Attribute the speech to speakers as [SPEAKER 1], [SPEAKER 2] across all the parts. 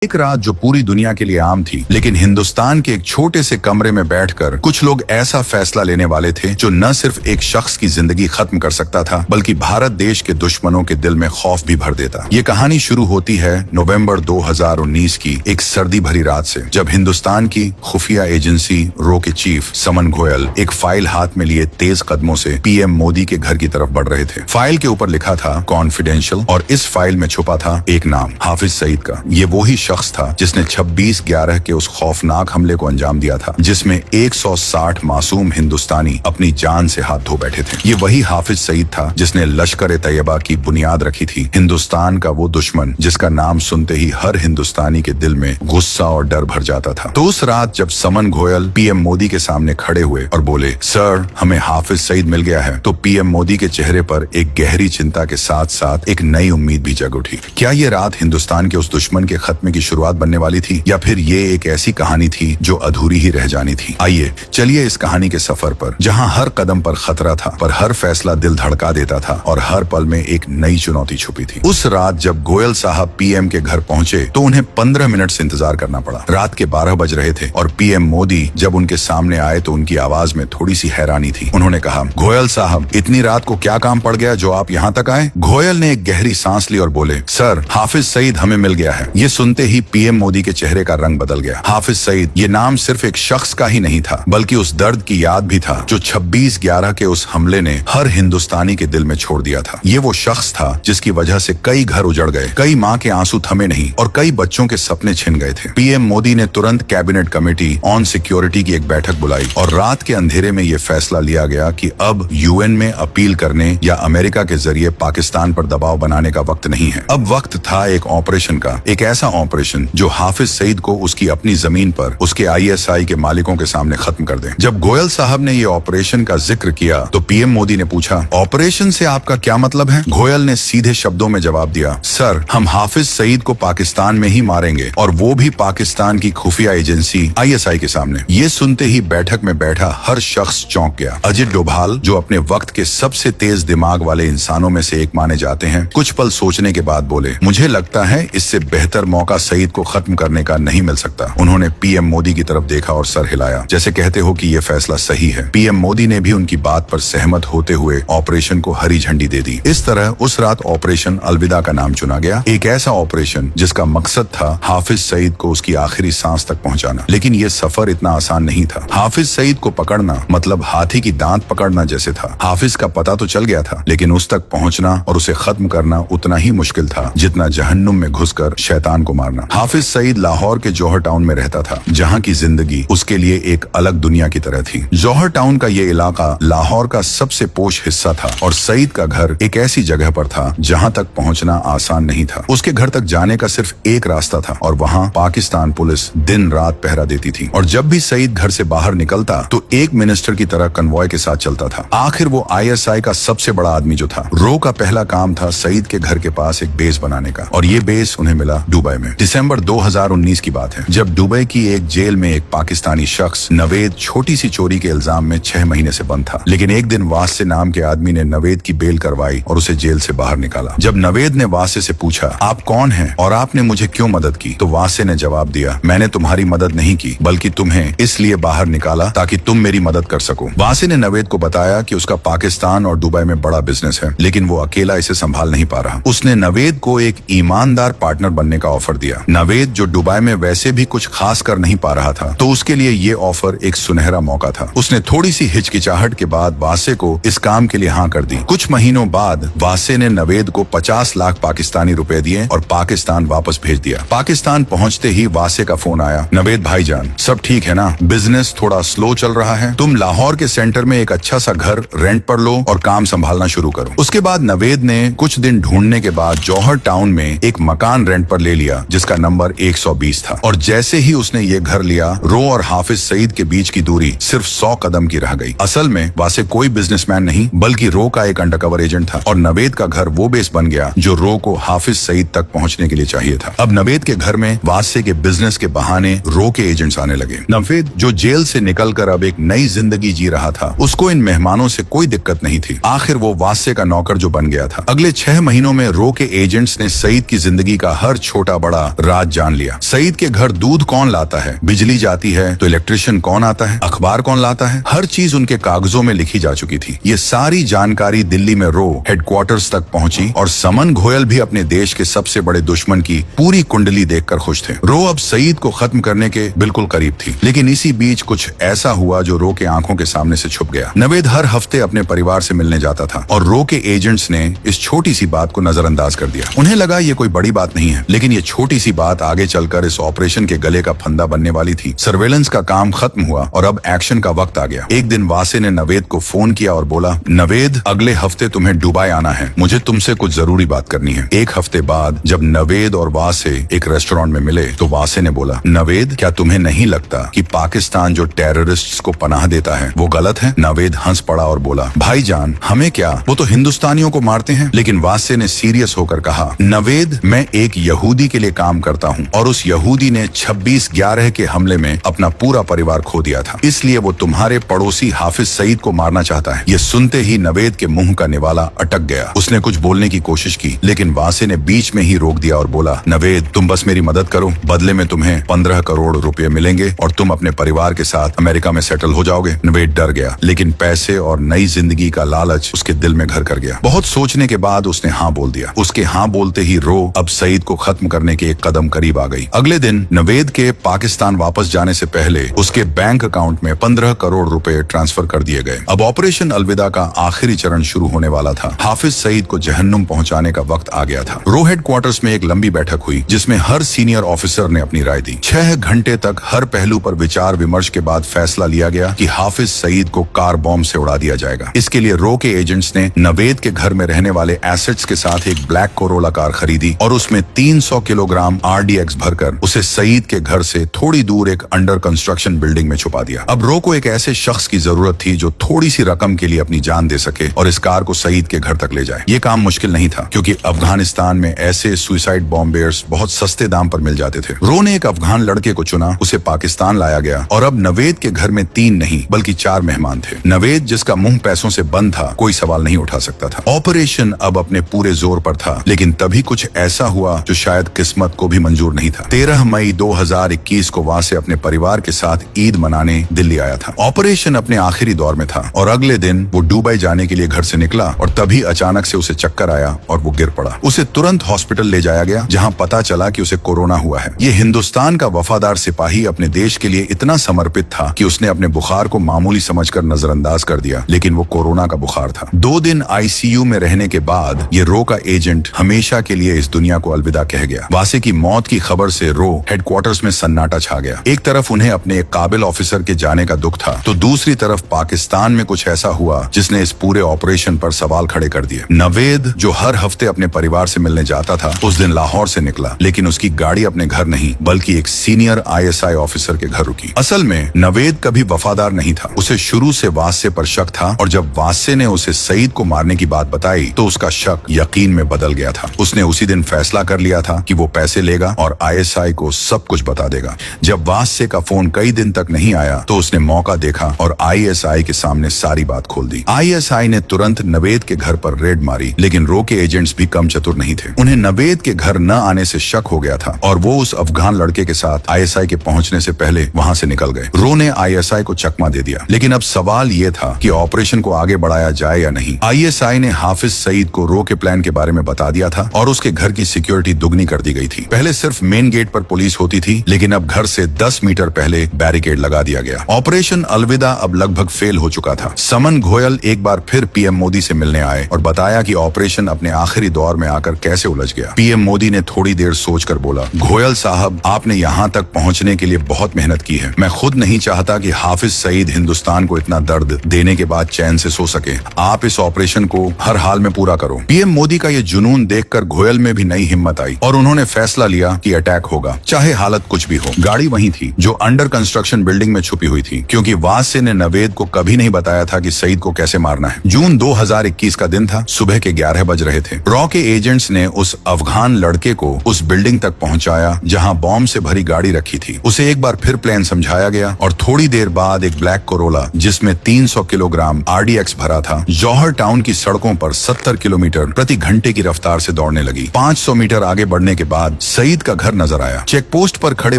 [SPEAKER 1] एक रात जो पूरी दुनिया के लिए आम थी, लेकिन हिंदुस्तान के एक छोटे से कमरे में बैठकर कुछ लोग ऐसा फैसला लेने वाले थे जो न सिर्फ एक शख्स की जिंदगी खत्म कर सकता था, बल्कि भारत देश के दुश्मनों के दिल में खौफ भी भर देता। ये कहानी शुरू होती है नवंबर 2019 की एक सर्दी भरी रात से, जब हिंदुस्तान की खुफिया एजेंसी रो के चीफ समन गोयल एक फाइल हाथ में लिए तेज कदमों से पीएम मोदी के घर की तरफ बढ़ रहे थे। फाइल के ऊपर लिखा था कॉन्फिडेंशियल, और इस फाइल में छुपा था एक नाम, हाफिज सईद का। ये वही शख्स था जिसने 26/11 के उस खौफनाक हमले को अंजाम दिया था, जिसमें 160 मासूम हिंदुस्तानी अपनी जान से हाथ धो बैठे थे। ये वही हाफिज सईद था जिसने लश्कर तैयबा की बुनियाद रखी थी, हिंदुस्तान का वो दुश्मन जिसका नाम सुनते ही हर हिंदुस्तानी के दिल में गुस्सा और डर भर जाता था। तो उस रात जब समन गोयल पीएम मोदी के सामने खड़े हुए और बोले, सर हमें हाफिज सईद मिल गया है, तो पीएम मोदी के चेहरे पर एक गहरी चिंता के साथ साथ एक नई उम्मीद भी जग उठी। क्या ये रात हिंदुस्तान के उस दुश्मन के खत्मे की शुरुआत बनने वाली थी, या फिर ये एक ऐसी कहानी थी जो अधूरी ही रह जानी थी? आइए चलिए इस कहानी के सफर पर, जहां हर कदम पर खतरा था, पर हर फैसला दिल धड़का देता था और हर पल में एक नई चुनौती छुपी थी। उस रात जब गोयल साहब पीएम के घर पहुंचे तो उन्हें 15 मिनट से इंतजार करना पड़ा। रात के 12 बज रहे थे और पीएम मोदी जब उनके सामने आए तो उनकी आवाज में थोड़ी सी हैरानी थी। उन्होंने कहा, गोयल साहब इतनी रात को क्या काम पड़ गया जो आप यहाँ तक आए? गोयल ने एक गहरी सांस ली और बोले, सर हाफिज सईद हमें मिल गया है। ये सुनते ही पीएम मोदी के चेहरे का रंग बदल गया। हाफिज सईद ये नाम सिर्फ एक शख्स का ही नहीं था, बल्कि उस दर्द की याद भी था जो 26/11 के उस हमले ने हर हिंदुस्तानी के दिल में छोड़ दिया था। ये वो शख्स था जिसकी वजह से कई घर उजड़ गए, कई माँ के आंसू थमे नहीं और कई बच्चों के सपने छिन गए थे। पीएम मोदी ने तुरंत कैबिनेट कमेटी ऑन सिक्योरिटी की एक बैठक बुलाई और रात के अंधेरे में ये फैसला लिया गया कि अब यूएन में अपील करने या अमेरिका के जरिए पाकिस्तान पर दबाव बनाने का वक्त नहीं है। अब वक्त था एक ऑपरेशन का, एक ऐसा ऑपरेशन जो हाफिज सईद को उसकी अपनी जमीन पर उसके आईएसआई के मालिकों के सामने खत्म कर दे। जब गोयल साहब ने ये ऑपरेशन का जिक्र किया तो पीएम मोदी ने पूछा, ऑपरेशन से आपका क्या मतलब है? गोयल ने सीधे शब्दों में जवाब दिया, सर हम हाफिज सईद को पाकिस्तान में ही मारेंगे, और वो भी पाकिस्तान की खुफिया एजेंसी आईएसआई के सामने। ये सुनते ही बैठक में बैठा हर शख्स चौंक गया। अजित डोभाल जो अपने वक्त के सबसे तेज दिमाग वाले इंसानों में से एक माने जाते हैं, कुछ पल सोचने के बाद बोले, मुझे लगता है इससे बेहतर मौका सईद को खत्म करने का नहीं मिल सकता। उन्होंने पीएम मोदी की तरफ देखा और सर हिलाया, जैसे कहते हो कि ये फैसला सही है। पीएम मोदी ने भी उनकी बात पर सहमत होते हुए ऑपरेशन को हरी झंडी दे दी। इस तरह उस रात ऑपरेशन अलविदा का नाम चुना गया, एक ऐसा ऑपरेशन जिसका मकसद था हाफिज सईद को उसकी आखिरी सांस तक पहुंचाना। लेकिन ये सफर इतना आसान नहीं था। हाफिज सईद को पकड़ना मतलब हाथी की दांत पकड़ना जैसे था। हाफिज का पता तो चल गया था, लेकिन उस तक पहुंचना और उसे खत्म करना उतना ही मुश्किल था जितना जहन्नुम में घुसकर शैतान को मारना। हाफिज सईद लाहौर के जौहर टाउन में रहता था, जहाँ की जिंदगी उसके लिए एक अलग दुनिया की तरह थी। जौहर टाउन का ये इलाका लाहौर का सबसे पोश हिस्सा था और सईद का घर एक ऐसी जगह पर था जहाँ तक पहुँचना आसान नहीं था। उसके घर तक जाने का सिर्फ एक रास्ता था और वहाँ पाकिस्तान पुलिस दिन रात पहरा देती थी। और जब भी सईद घर से बाहर निकलता तो एक मिनिस्टर की तरह कन्वॉय के साथ चलता था। आखिर वो आईएसआई का सबसे बड़ा आदमी जो था। रो का पहला काम था सईद के घर के पास एक बेस बनाने का, और ये बेस उन्हें मिला दुबई में। दिसंबर 2019 की बात है, जब दुबई की एक जेल में एक पाकिस्तानी शख्स नवेद छोटी सी चोरी के इल्जाम में 6 महीने से बंद था। लेकिन एक दिन वासे नाम के आदमी ने नवेद की बेल करवाई और उसे जेल से बाहर निकाला। जब नवेद ने वासे से पूछा, आप कौन हैं और आपने मुझे क्यों मदद की, तो वासे ने जवाब दिया, मैंने तुम्हारी मदद नहीं की, बल्कि तुम्हें इसलिए बाहर निकाला ताकि तुम मेरी मदद कर सको। वासे ने नवेद को बताया कि उसका पाकिस्तान और दुबई में बड़ा बिजनेस है, लेकिन वो अकेला इसे संभाल नहीं पा रहा। उसने नवेद को एक ईमानदार पार्टनर बनने का ऑफर दिया। नवेद जो दुबई में वैसे भी कुछ खास कर नहीं पा रहा था, तो उसके लिए ये ऑफर एक सुनहरा मौका था। उसने थोड़ी सी हिचकिचाहट के बाद वासे को इस काम के लिए हाँ कर दी। कुछ महीनों बाद वासे ने नवेद को 50 लाख पाकिस्तानी रुपए दिए और पाकिस्तान वापस भेज दिया। पाकिस्तान पहुंचते ही वासे का फोन आया, नवेद भाईजान सब ठीक है ना? बिजनेस थोड़ा स्लो चल रहा है, तुम लाहौर के सेंटर में एक अच्छा सा घर रेंट पर लो और काम संभालना शुरू करो। उसके बाद नवेद ने कुछ दिन ढूंढने के बाद जौहर टाउन में एक मकान रेंट पर ले लिया जिसका नंबर 120 था। और जैसे ही उसने ये घर लिया, रो और हाफिज सईद के बीच की दूरी सिर्फ 100 कदम की रह गई। असल में वासे कोई बिजनेसमैन नहीं, बल्कि रो का एक अंडरकवर एजेंट था और नवेद का घर वो बेस बन गया जो रो को हाफिज सईद तक पहुंचने के लिए चाहिए था। अब नवेद के घर में वासे के बिजनेस के बहाने रो के एजेंट्स आने लगे। नवेद जो जेल से निकलकर अब एक नई जिंदगी जी रहा था, उसको इन मेहमानों से कोई दिक्कत नहीं थी। आखिर वो वासे का नौकर जो बन गया था। अगले 6 महीनों में रो के एजेंट्स ने सईद की जिंदगी का हर छोटा बड़ा राज जान लिया। सईद के घर दूध कौन लाता है, बिजली जाती है तो इलेक्ट्रिशियन कौन आता है, अखबार कौन लाता है, हर चीज उनके कागजों में लिखी जा चुकी थी। ये सारी जानकारी दिल्ली में रो हेडक्वार्टर्स तक पहुंची और समन घोयल भी अपने देश के सबसे बड़े दुश्मन की पूरी कुंडली देखकर खुश थे। रो अब सईद को खत्म करने के बिल्कुल करीब थी, लेकिन इसी बीच कुछ ऐसा हुआ जो रो के आंखों के सामने से छुप गया। नवेद हर हफ्ते अपने परिवार से मिलने जाता था और रो के एजेंट्स ने इस छोटी सी बात को नजरअंदाज कर दिया। उन्हें लगा ये कोई बड़ी बात नहीं है, लेकिन ये छोटी सी बात आगे चलकर इस ऑपरेशन के गले का फंदा बनने वाली थी। सर्वेलेंस का काम खत्म हुआ और अब एक्शन का वक्त आ गया। एक दिन वासे ने नवेद को फोन किया और बोला, नवेद, अगले हफ्ते तुम्हें दुबई आना है, मुझे तुमसे कुछ जरूरी बात करनी है। एक हफ्ते बाद जब नवेद और वासे एक रेस्टोरेंट में मिले तो वासे ने बोला, नवेद, क्या तुम्हें नहीं लगता कि पाकिस्तान जो टेररिस्ट्स को पनाह देता है वो गलत है? नवेद हंस पड़ा और बोला, भाईजान, हमें क्या, वो तो हिंदुस्तानियों को मारते हैं। लेकिन वासे ने सीरियस होकर कहा, नवेद, मैं एक यहूदी के लिए काम करता हूँ और उस यहूदी ने 26/11 के हमले में अपना पूरा परिवार खो दिया था, इसलिए वो तुम्हारे पड़ोसी हाफिज सईद को मारना चाहता है। ये सुनते ही नवेद के मुंह का निवाला अटक गया। उसने कुछ बोलने की कोशिश की, लेकिन वासे ने बीच में ही रोक दिया और बोला, नवेद, तुम बस मेरी मदद करो, बदले में तुम्हें 15 करोड़ रुपए मिलेंगे और तुम अपने परिवार के साथ अमेरिका में सेटल हो जाओगे। नवेद डर गया, लेकिन पैसे और नई जिंदगी का लालच उसके दिल में घर कर गया। बहुत सोचने के बाद उसने हाँ बोल दिया। उसके हाँ बोलते ही रो अब सईद को खत्म करने के एक कदम करीब आ गई। अगले दिन नवेद के पाकिस्तान वापस जाने से पहले उसके बैंक अकाउंट में 15 करोड़ रुपए ट्रांसफर कर दिए गए। अब ऑपरेशन अलविदा का आखिरी चरण शुरू होने वाला था। हाफिज सईद को जहन्नुम पहुंचाने का वक्त आ गया था। रो हेडक्वार्टर्स में एक लंबी बैठक हुई जिसमें हर सीनियर ऑफिसर ने अपनी राय दी। 6 घंटे तक हर पहलू पर विचार विमर्श के बाद फैसला लिया गया कि हाफिज सईद को कार बॉम्ब से उड़ा दिया जाएगा। इसके लिए रो के एजेंट्स ने नवेद के घर में रहने वाले एसेट्स के साथ एक ब्लैक कोरोला कार खरीदी और उसमें 300 किलोग्राम RDX भरकर उसे सईद के घर से थोड़ी दूर एक अंडर कंस्ट्रक्शन बिल्डिंग में छुपा दिया। अब रो को एक ऐसे शख्स की जरूरत थी जो थोड़ी सी रकम के लिए अपनी जान दे सके और इस कार को सईद के घर तक ले जाए। ये काम मुश्किल नहीं था, क्योंकि अफगानिस्तान में ऐसे सुसाइड बॉम्बेयर्स बहुत सस्ते दाम पर मिल जाते थे। रो ने एक अफगान लड़के को चुना, उसे पाकिस्तान लाया गया और अब नवेद के घर में 3 नहीं बल्कि 4 मेहमान थे। नवेद, जिसका मुंह पैसों से बंद था, कोई सवाल नहीं उठा सकता था। ऑपरेशन अब अपने पूरे जोर पर था, लेकिन तभी कुछ ऐसा हुआ जो शायद किस्मत को भी मंजूर नहीं था। 13 मई 2021 को वासे अपने परिवार के साथ ईद मनाने दिल्ली आया था। ऑपरेशन अपने आखिरी दौर में था और अगले दिन वो दुबई जाने के लिए घर से निकला और तभी अचानक से उसे चक्कर आया और वो गिर पड़ा। उसे तुरंत हॉस्पिटल ले जाया गया, जहां पता चला कि उसे कोरोना हुआ है। ये हिंदुस्तान का वफादार सिपाही अपने देश के लिए इतना समर्पित था कि उसने अपने बुखार को मामूली समझकर नजरअंदाज कर दिया, लेकिन वो कोरोना का बुखार था। 2 दिन ICU में रहने के बाद ये रो का एजेंट हमेशा के लिए इस दुनिया को अलविदा कह गया। वासे की मौत की खबर से रो हेडक्वार्टर्स में सन्नाटा छा गया। एक तरफ उन्हें अपने एक काबिल ऑफिसर के जाने का दुख था, तो दूसरी तरफ पाकिस्तान में कुछ ऐसा हुआ जिसने इस पूरे ऑपरेशन पर सवाल खड़े कर दिए। नवेद, जो हर हफ्ते अपने परिवार से मिलने जाता था, उस दिन लाहौर से निकला, लेकिन उसकी गाड़ी अपने घर नहीं बल्कि एक सीनियर ISI ऑफिसर के घर रुकी। असल में नवेद कभी वफादार नहीं था। उसे शुरू से वासे पर शक था और जब वासे ने उसे सईद को मारने की बात बताई तो उसका शक यकीन में बदल गया था। उसने उसी दिन फैसला कर लिया था कि वो पैसे लेगा और ISI को सब कुछ बता देगा। जब वासे का फोन कई दिन तक नहीं आया तो उसने मौका देखा और ISI के सामने सारी बात खोल दी। ISI ने तुरंत नवेद के घर पर रेड मारी, लेकिन रो के एजेंट्स भी कम चतुर नहीं थे। उन्हें नवेद के घर न आने से शक हो गया था और वो उस अफगान लड़के के साथ ISI के पहुंचने से पहले वहां से निकल गए। रो ने ISI को चकमा दे दिया, लेकिन अब सवाल ये था कि ऑपरेशन को आगे बढ़ाया जाए या नहीं। ISI ने हाफिज सईद को रो के प्लान के बारे में बता दिया था और उसके घर की सिक्योरिटी दुगनी कर दी गई थी। पहले सिर्फ मेन गेट पर पुलिस होती थी, लेकिन अब घर से 10 मीटर पहले बैरिकेड लगा दिया गया। ऑपरेशन अलविदा अब लगभग फेल हो चुका था। समन घोयल एक बार फिर PM मोदी से मिलने आए और बताया कि ऑपरेशन अपने आखिरी दौर में आकर कैसे उलझ गया। PM मोदी ने थोड़ी देर सोचकर बोला, घोयल साहब, आपने यहाँ तक पहुँचने के लिए बहुत मेहनत की है। मैं खुद नहीं चाहता कि हाफिज सईद हिंदुस्तान को इतना दर्द देने के बाद चैन से सो सके। आप इस ऑपरेशन को हर हाल में पूरा करो। PM मोदी का ये जुनून देखकर घोयल में भी नई हिम्मत आई और उन्होंने फैसला लिया कि अटैक होगा, चाहे हालत कुछ भी हो। गाड़ी वही थी जो अंडर कंस्ट्रक्शन बिल्डिंग में छुपी हुई थी, क्योंकि वासे ने नवेद को कभी नहीं बताया था कि सईद को कैसे मारना है। जून 2021 का दिन था। सुबह के 11 बज रहे थे। रॉ के एजेंट्स ने उस अफगान लड़के को उस बिल्डिंग तक पहुंचाया जहां बॉम्ब से भरी गाड़ी रखी थी। उसे एक बार फिर प्लान समझाया गया और थोड़ी देर बाद एक ब्लैक कोरोला जिसमें 300 किलोग्राम RDX भरा था, जौहर टाउन की सड़कों पर 70 किलोमीटर प्रति घंटे की रफ्तार से दौड़ने लगी। 500 मीटर आगे बढ़ने के बाद सईद का घर नजर आया। चेक पोस्ट पर खड़े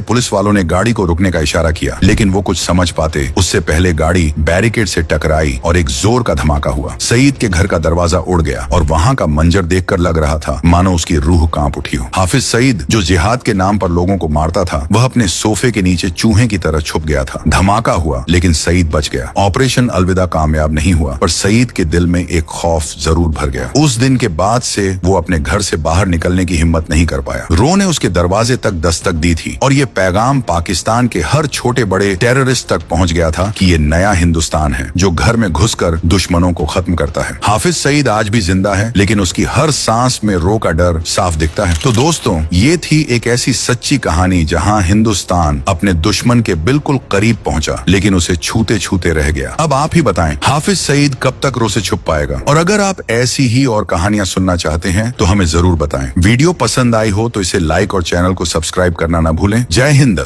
[SPEAKER 1] पुलिस वालों ने गाड़ी को रुकने का इशारा किया, लेकिन वो कुछ समझ पाते उससे पहले गाड़ी बैरिकेड से टकराई और एक जोर का धमाका हुआ। सईद के घर का दरवाजा उड़ गया और वहाँ का मंजर देखकर लग रहा था मानो उसकी रूह कांप उठी हो। हाफिज सईद, जो जिहाद के नाम पर लोगों को मारता था, वह अपने सोफे के नीचे चूहे की तरह छुप गया था। धमाका हुआ, लेकिन सईद बच गया। ऑपरेशन अलविदा कामयाब नहीं हुआ, पर सईद के दिल में एक खौफ जरूर भर गया। उस दिन के बाद से वो अपने घर से बाहर निकलने की हिम्मत नहीं कर पाया। रो ने उसके दरवाजे तक दस्तक दी थी और ये पैगाम पाकिस्तान के हर छोटे बड़े टेररिस्ट तक पहुंच गया था कि ये नया हिंदुस्तान है जो घर में घुसकर दुश्मनों को खत्म करता है। हाफिज सईद आज भी जिंदा है, लेकिन उसकी हर सांस में रो का डर साफ दिखता है। तो दोस्तों, ये थी एक ऐसी सच्ची कहानी जहां हिंदुस्तान अपने दुश्मन के बिल्कुल करीब पहुंचा, लेकिन उसे छूते छूते रह गया। अब आप ही बताएं, हाफिज सईद कब तक रो से छुप पाएगा? और अगर आप ऐसी ही और कहानियां सुनना चाहते हैं तो हमें जरूर बताएं। वीडियो पसंद आई हो तो इसे लाइक और चैनल को सब्सक्राइब करना ना भूलें। जय हिंद।